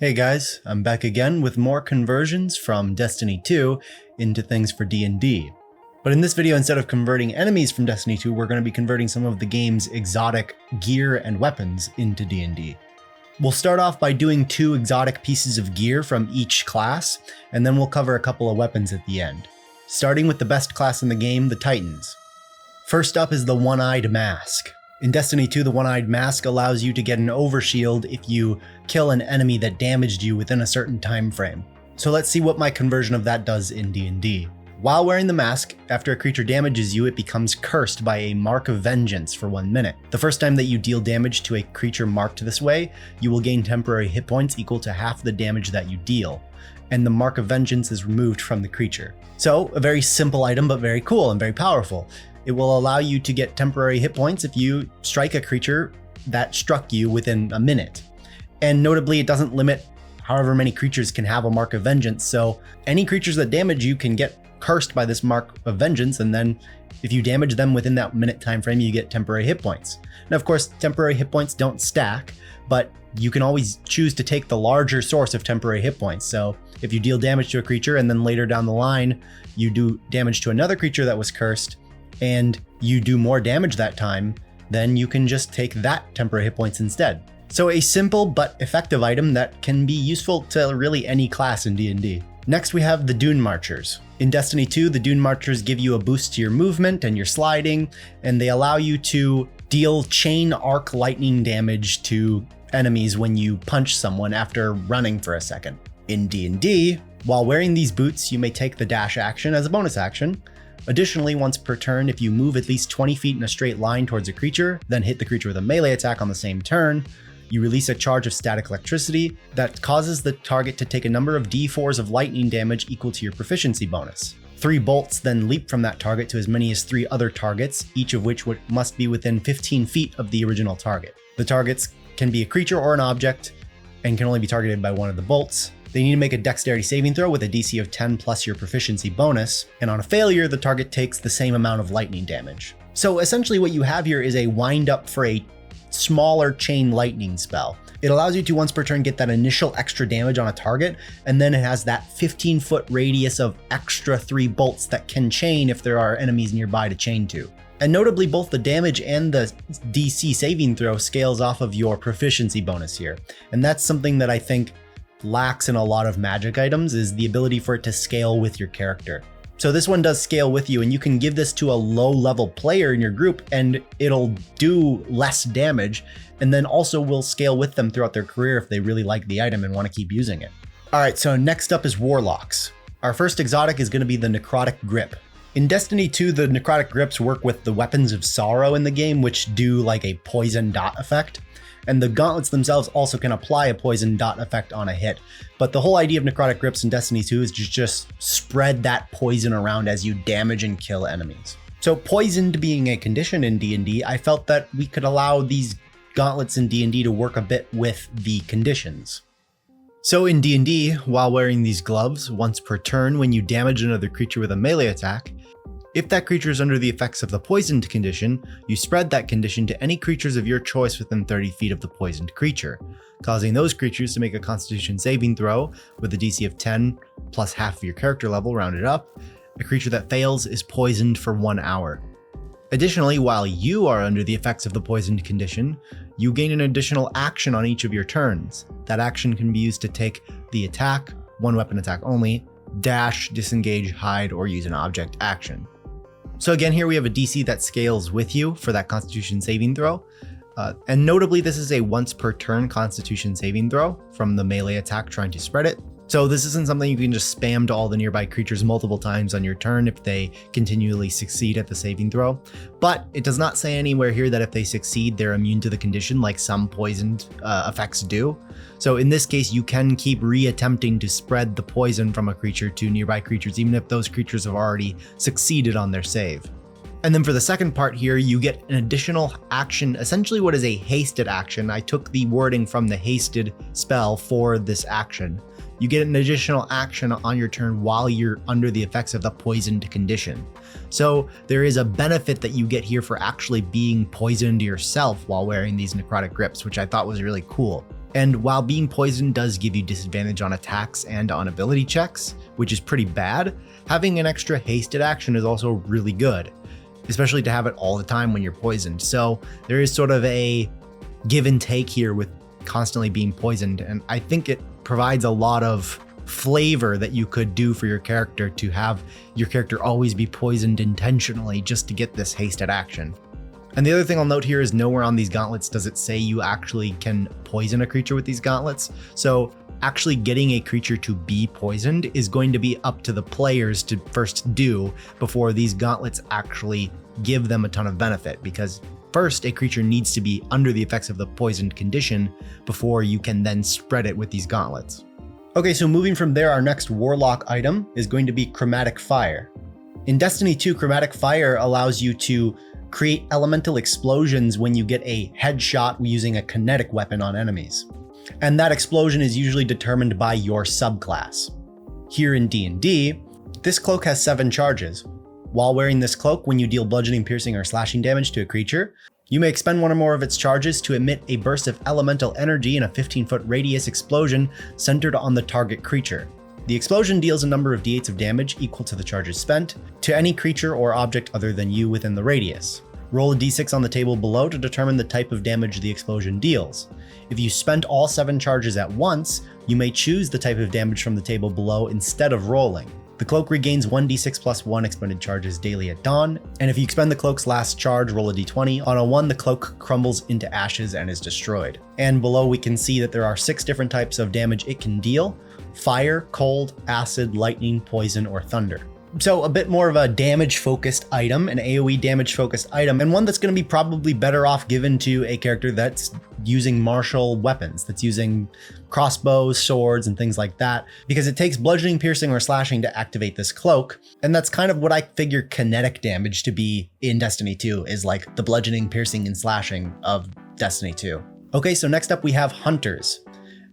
Hey guys, I'm back again with more conversions from Destiny 2 into things for D&D. But in this video, instead of converting enemies from Destiny 2, we're going to be converting some of the game's exotic gear and weapons into D&D. We'll start off by doing 2 exotic pieces of gear from each class, and then we'll cover a couple of weapons at the end. Starting with the best class in the game, the Titans. First up is the One-Eyed Mask. In Destiny 2, the One-Eyed Mask allows you to get an overshield if you kill an enemy that damaged you within a certain time frame. So let's see what my conversion of that does in D&D. While wearing the mask, after a creature damages you, it becomes cursed by a Mark of Vengeance for 1 minute. The first time that you deal damage to a creature marked this way, you will gain temporary hit points equal to half the damage that you deal, and the Mark of Vengeance is removed from the creature. So, a very simple item, but very cool and very powerful. It will allow you to get temporary hit points if you strike a creature that struck you within a minute. And notably, it doesn't limit however many creatures can have a Mark of Vengeance, so any creatures that damage you can get cursed by this Mark of Vengeance, and then if you damage them within that minute time frame, you get temporary hit points. Now, of course, temporary hit points don't stack, but you can always choose to take the larger source of temporary hit points. So if you deal damage to a creature and then later down the line, you do damage to another creature that was cursed, and you do more damage that time, then you can just take that temporary hit points instead. So a simple but effective item that can be useful to really any class in D&D. Next we have the Dunemarchers. In Destiny 2, the Dunemarchers give you a boost to your movement and your sliding, and they allow you to deal chain arc lightning damage to enemies when you punch someone after running for a second. In D&D, while wearing these boots, you may take the dash action as a bonus action. Additionally, once per turn, if you move at least 20 feet in a straight line towards a creature, then hit the creature with a melee attack on the same turn, you release a charge of static electricity that causes the target to take a number of d4s of lightning damage equal to your proficiency bonus. 3 bolts then leap from that target to as many as 3 other targets, each of which must be within 15 feet of the original target. The targets can be a creature or an object, and can only be targeted by one of the bolts. They need to make a dexterity saving throw with a DC of 10 plus your proficiency bonus, and on a failure, the target takes the same amount of lightning damage. So essentially what you have here is a wind up for a smaller chain lightning spell. It allows you to once per turn get that initial extra damage on a target, and then it has that 15-foot radius of extra 3 bolts that can chain if there are enemies nearby to chain to. And notably, both the damage and the DC saving throw scales off of your proficiency bonus here. And that's something that I think lacks in a lot of magic items, is the ability for it to scale with your character. So this one does scale with you, and you can give this to a low level player in your group and it'll do less damage, and then also will scale with them throughout their career if they really like the item and want to keep using it. Alright, so next up is Warlocks. Our first exotic is going to be the Necrotic Grip. In Destiny 2, the Necrotic Grips work with the Weapons of Sorrow in the game, which do like a poison dot effect. And the gauntlets themselves also can apply a poison dot effect on a hit. But the whole idea of Necrotic Grips in Destiny 2 is to just spread that poison around as you damage and kill enemies. So poisoned being a condition in D&D, I felt that we could allow these gauntlets in D&D to work a bit with the conditions. So in D&D, while wearing these gloves, once per turn when you damage another creature with a melee attack, if that creature is under the effects of the poisoned condition, you spread that condition to any creatures of your choice within 30 feet of the poisoned creature, causing those creatures to make a Constitution saving throw with a DC of 10 plus half of your character level rounded up. A creature that fails is poisoned for 1 hour. Additionally, while you are under the effects of the poisoned condition, you gain an additional action on each of your turns. That action can be used to take the attack, one weapon attack only, dash, disengage, hide, or use an object action. So again, here we have a DC that scales with you for that Constitution saving throw. And notably, this is a once per turn Constitution saving throw from the melee attack trying to spread it. So this isn't something you can just spam to all the nearby creatures multiple times on your turn if they continually succeed at the saving throw. But it does not say anywhere here that if they succeed, they're immune to the condition like some poisoned effects do. So in this case, you can keep re-attempting to spread the poison from a creature to nearby creatures, even if those creatures have already succeeded on their save. And then for the second part here, you get an additional action, essentially what is a hasted action. I took the wording from the hasted spell for this action. You get an additional action on your turn while you're under the effects of the poisoned condition. So there is a benefit that you get here for actually being poisoned yourself while wearing these necrotic grips, which I thought was really cool. And while being poisoned does give you disadvantage on attacks and on ability checks, which is pretty bad, having an extra hasted action is also really good, especially to have it all the time when you're poisoned. So there is sort of a give and take here with constantly being poisoned, and I think it provides a lot of flavor that you could do for your character to have your character always be poisoned intentionally just to get this hasted action. And the other thing I'll note here is nowhere on these gauntlets does it say you actually can poison a creature with these gauntlets. So actually getting a creature to be poisoned is going to be up to the players to first do before these gauntlets actually give them a ton of benefit, because first a creature needs to be under the effects of the poisoned condition before you can then spread it with these gauntlets. Okay, so moving from there, our next warlock item is going to be Chromatic Fire. In Destiny 2, Chromatic Fire allows you to create elemental explosions when you get a headshot using a kinetic weapon on enemies. And that explosion is usually determined by your subclass. Here in D&D, this cloak has 7 charges. While wearing this cloak, when you deal bludgeoning, piercing, or slashing damage to a creature, you may expend one or more of its charges to emit a burst of elemental energy in a 15-foot radius explosion centered on the target creature. The explosion deals a number of d8s of damage equal to the charges spent to any creature or object other than you within the radius. Roll a d6 on the table below to determine the type of damage the explosion deals. If you spent all 7 charges at once, you may choose the type of damage from the table below instead of rolling. The cloak regains 1d6 plus 1 expended charges daily at dawn, and if you expend the cloak's last charge, roll a d20. On a 1, the cloak crumbles into ashes and is destroyed. And below we can see that there are 6 different types of damage it can deal: fire, cold, acid, lightning, poison, or thunder. So a bit more of a damage-focused item, an AoE damage-focused item, and one that's going to be probably better off given to a character that's using martial weapons, that's using crossbows, swords, and things like that, because it takes bludgeoning, piercing, or slashing to activate this cloak, and that's kind of what I figure kinetic damage to be in Destiny 2, is like the bludgeoning, piercing, and slashing of Destiny 2. Okay, so next up we have Hunters,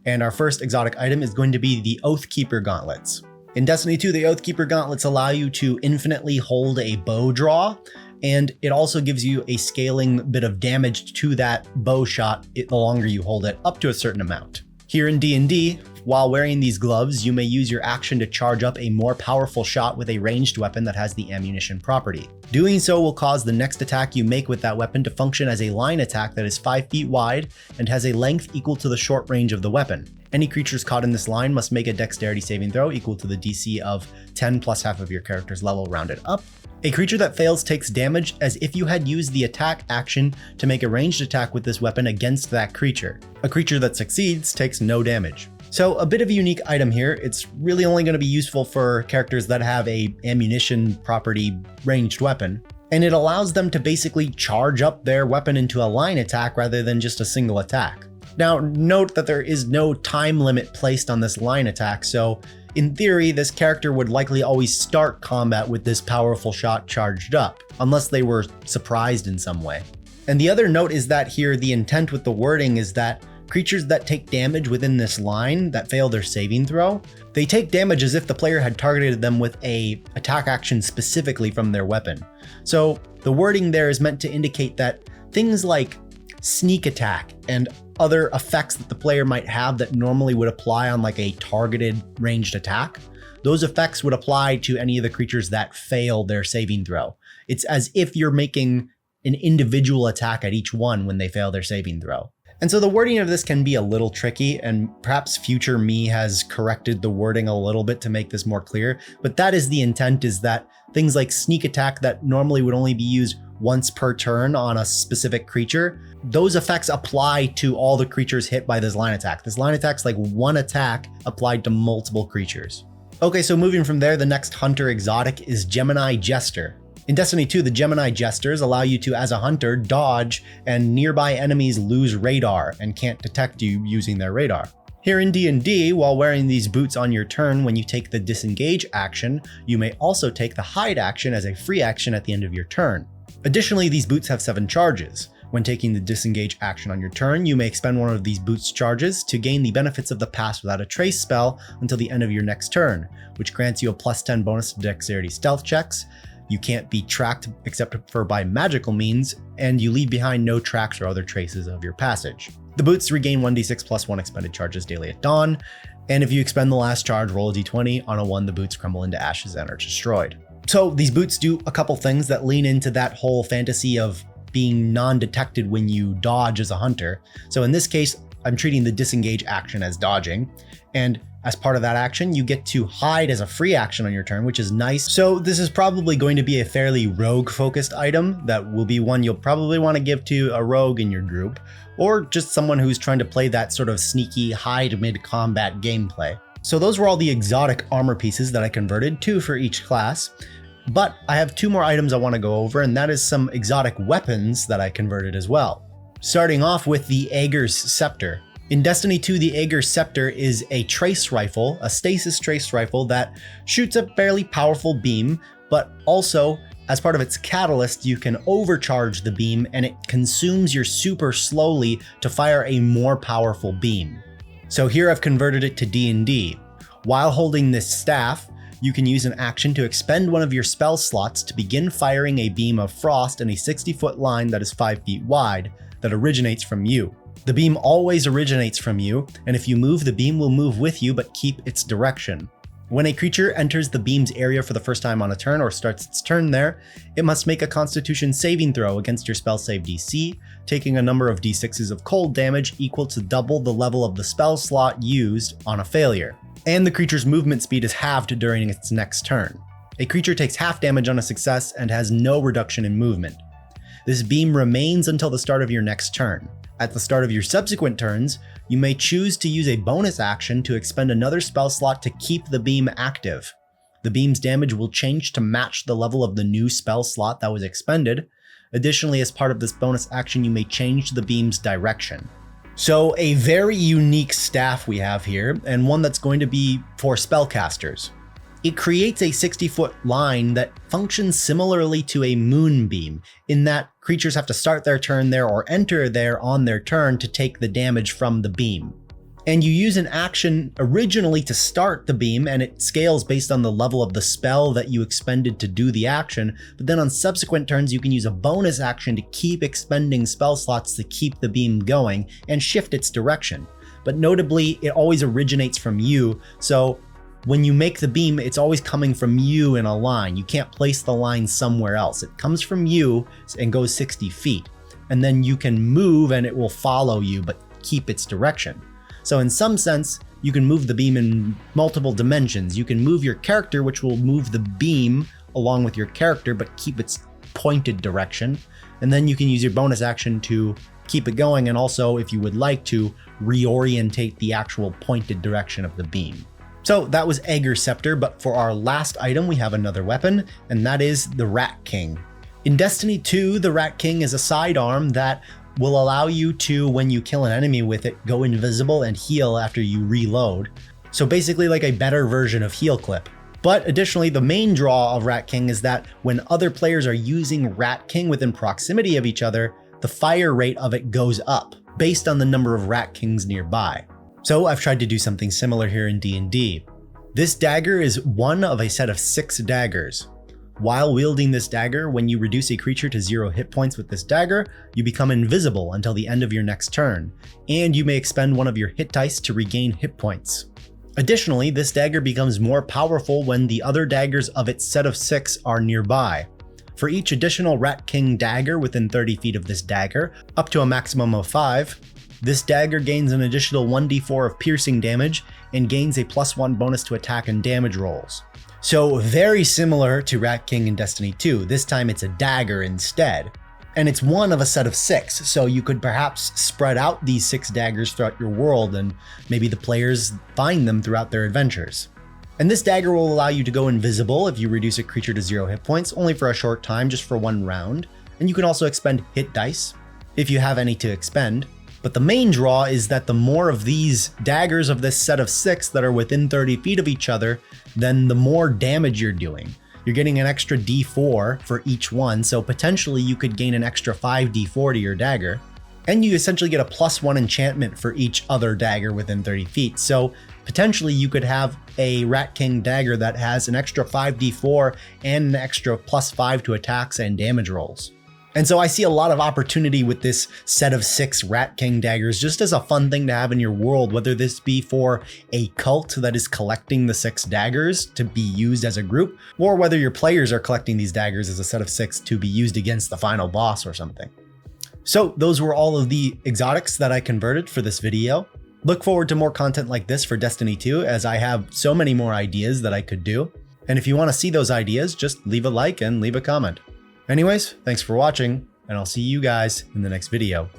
and our first exotic item is going to be the Oathkeeper gauntlets. In Destiny 2, the Oathkeeper gauntlets allow you to infinitely hold a bow draw, and it also gives you a scaling bit of damage to that bow shot the longer you hold it, up to a certain amount. Here in D&D, while wearing these gloves, you may use your action to charge up a more powerful shot with a ranged weapon that has the ammunition property. Doing so will cause the next attack you make with that weapon to function as a line attack that is 5 feet wide and has a length equal to the short range of the weapon. Any creatures caught in this line must make a dexterity saving throw equal to the DC of 10 plus half of your character's level rounded up. A creature that fails takes damage as if you had used the attack action to make a ranged attack with this weapon against that creature. A creature that succeeds takes no damage. So a bit of a unique item here. It's really only going to be useful for characters that have a ammunition property ranged weapon, and it allows them to basically charge up their weapon into a line attack rather than just a single attack. Now, note that there is no time limit placed on this line attack, so in theory, this character would likely always start combat with this powerful shot charged up, unless they were surprised in some way. And the other note is that here, the intent with the wording is that creatures that take damage within this line that fail their saving throw, they take damage as if the player had targeted them with a attack action specifically from their weapon. So the wording there is meant to indicate that things like sneak attack and other effects that the player might have that normally would apply on like a targeted ranged attack, those effects would apply to any of the creatures that fail their saving throw. It's as if you're making an individual attack at each one when they fail their saving throw. And so the wording of this can be a little tricky, and perhaps future me has corrected the wording a little bit to make this more clear, but that is the intent, is that things like sneak attack that normally would only be used once per turn on a specific creature, those effects apply to all the creatures hit by this line attack. This line attack's like one attack applied to multiple creatures. Okay, so moving from there, the next hunter exotic is Gemini Jester. In Destiny 2, the Gemini Jesters allow you to, as a hunter, dodge, and nearby enemies lose radar and can't detect you using their radar. Here in D&D, while wearing these boots on your turn when you take the disengage action, you may also take the hide action as a free action at the end of your turn. Additionally, these boots have 7 charges. When taking the disengage action on your turn, you may expend one of these boots charges to gain the benefits of the Pass Without a Trace spell until the end of your next turn, which grants you a +10 bonus to dexterity stealth checks. You can't be tracked except for by magical means, and you leave behind no tracks or other traces of your passage. The boots regain 1d6 plus 1 expended charges daily at dawn, and if you expend the last charge, roll a d20. On a 1, the boots crumble into ashes and are destroyed. So these boots do a couple things that lean into that whole fantasy of being non-detected when you dodge as a hunter. So in this case, I'm treating the disengage action as dodging, and as part of that action, you get to hide as a free action on your turn, which is nice. So this is probably going to be a fairly rogue-focused item that will be one you'll probably want to give to a rogue in your group, or just someone who's trying to play that sort of sneaky hide mid-combat gameplay. So those were all the exotic armor pieces that I converted, 2 for each class. But I have 2 more items I want to go over, and that is some exotic weapons that I converted as well. Starting off with the Ager's Scepter. In Destiny 2, the Ager Scepter is a trace rifle, a stasis trace rifle that shoots a fairly powerful beam, but also, as part of its catalyst, you can overcharge the beam and it consumes your super slowly to fire a more powerful beam. So here I've converted it to D&D. While holding this staff, you can use an action to expend one of your spell slots to begin firing a beam of frost in a 60-foot line that is 5 feet wide that originates from you. The beam always originates from you, and if you move, the beam will move with you but keep its direction. When a creature enters the beam's area for the first time on a turn or starts its turn there, it must make a Constitution saving throw against your spell save DC, taking a number of d6s of cold damage equal to double the level of the spell slot used on a failure. And the creature's movement speed is halved during its next turn. A creature takes half damage on a success and has no reduction in movement. This beam remains until the start of your next turn. At the start of your subsequent turns, you may choose to use a bonus action to expend another spell slot to keep the beam active. The beam's damage will change to match the level of the new spell slot that was expended. Additionally, as part of this bonus action, you may change the beam's direction. So a very unique staff we have here, and one that's going to be for spellcasters. It creates a 60-foot line that functions similarly to a moonbeam, in that creatures have to start their turn there or enter there on their turn to take the damage from the beam. And you use an action originally to start the beam, and it scales based on the level of the spell that you expended to do the action, but then on subsequent turns you can use a bonus action to keep expending spell slots to keep the beam going and shift its direction. But notably, it always originates from you, so when you make the beam, it's always coming from you in a line. You can't place the line somewhere else. It comes from you and goes 60 feet. And then you can move and it will follow you, but keep its direction. So in some sense, you can move the beam in multiple dimensions. You can move your character, which will move the beam along with your character, but keep its pointed direction. And then you can use your bonus action to keep it going. And also, if you would like to, reorientate the actual pointed direction of the beam. So that was Ager Scepter, but for our last item, we have another weapon, and that is the Rat King. In Destiny 2, the Rat King is a sidearm that will allow you to, when you kill an enemy with it, go invisible and heal after you reload. So basically like a better version of Heal Clip. But additionally, the main draw of Rat King is that when other players are using Rat King within proximity of each other, the fire rate of it goes up, based on the number of Rat Kings nearby. So I've tried to do something similar here in D&D. This dagger is one of a set of 6 daggers. While wielding this dagger, when you reduce a creature to 0 hit points with this dagger, you become invisible until the end of your next turn, and you may expend one of your hit dice to regain hit points. Additionally, this dagger becomes more powerful when the other daggers of its set of 6 are nearby. For each additional Rat King dagger within 30 feet of this dagger, up to a maximum of 5, this dagger gains an additional 1d4 of piercing damage and gains a +1 bonus to attack and damage rolls. So very similar to Rat King in Destiny 2, this time it's a dagger instead. And it's one of a set of 6, so you could perhaps spread out these 6 daggers throughout your world and maybe the players find them throughout their adventures. And this dagger will allow you to go invisible if you reduce a creature to 0 hit points, only for a short time, just for 1 round. And you can also expend hit dice, if you have any to expend. But the main draw is that the more of these daggers of this set of 6 that are within 30 feet of each other, then the more damage you're doing. You're getting an extra d4 for each one, so potentially you could gain an extra 5d4 to your dagger. And you essentially get a +1 enchantment for each other dagger within 30 feet. So potentially you could have a Rat King dagger that has an extra 5d4 and an extra +5 to attacks and damage rolls. And so I see a lot of opportunity with this set of 6 Rat King daggers just as a fun thing to have in your world, whether this be for a cult that is collecting the 6 daggers to be used as a group, or whether your players are collecting these daggers as a set of 6 to be used against the final boss or something. So those were all of the exotics that I converted for this video. Look forward to more content like this for Destiny 2, as I have so many more ideas that I could do. And if you want to see those ideas, just leave a like and leave a comment. Anyways, thanks for watching, and I'll see you guys in the next video.